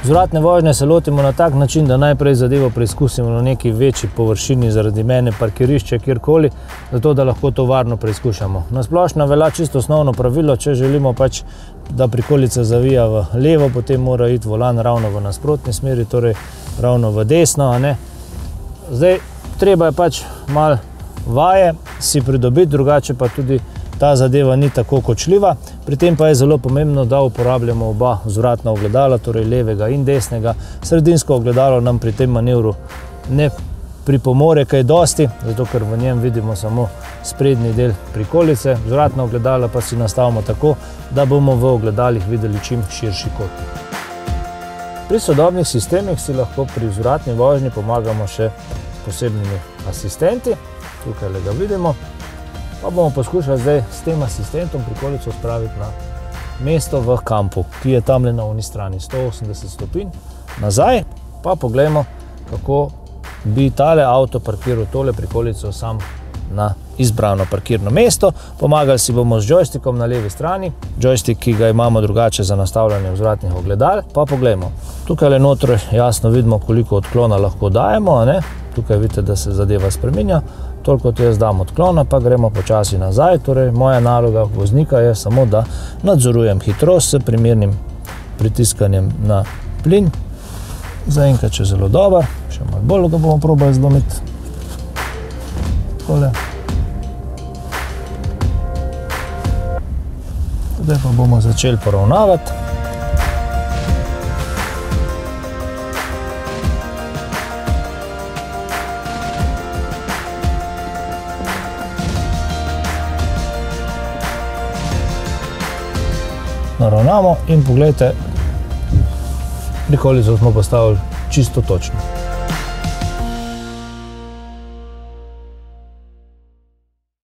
Vzvratne vožnje se lotimo na tak način, da najprej zadevo preizkusimo na neki večji površini zaradi mene, parkirišče, kjerkoli, zato da lahko to varno preizkušamo. Na splošno velja čisto osnovno pravilo, če želimo pač, da prikolica zavija v levo, potem mora iti volan ravno v nasprotni smeri, torej ravno v desno, a ne. Zdaj, treba je pač malo vaje si pridobiti, drugače pa tudi ta zadeva ni tako kočljiva. Pri tem pa je zelo pomembno, da uporabljamo oba vzvratna ogledala, torej levega in desnega. Sredinsko ogledalo nam pri tem manevru ne pripomore kaj dosti, zato ker v njem vidimo samo sprednji del prikolice. Vzvratna ogledala pa si nastavimo tako, da bomo v ogledalih videli čim širši kot. Pri sodobnih sistemih si lahko pri vzvratni vožnji pomagamo še posebnimi asistenti. Tukaj ga vidimo. Pa bomo poskušali zdaj s tem asistentom prikolico spraviti na mesto v kampu, ki je tamle na oni strani, 180 stopinj nazaj. Pa poglejmo, kako bi tale avto parkiral tole prikolico sam na izbrano parkirno mesto. Pomagali si bomo z joystickom na levi strani, joystick, ki ga imamo drugače za nastavljanje vzvratnih ogledal. Pa poglejmo, tukaj notri jasno vidimo, koliko odklona lahko dajemo, ne? Tukaj vidite, da se zadeva spreminja. Toliko kot jaz dam odklona, pa gremo počasi nazaj. Torej, moja naloga voznika je samo, da nadzorujem hitrost s primernim pritiskanjem na plin. Zaenkrat je zelo dober, še malo bolj ga bomo probali zlomiti. Tole. Zdaj pa bomo začeli poravnavati. Naravnamo in pogledajte, prikolico smo postavili čisto točno.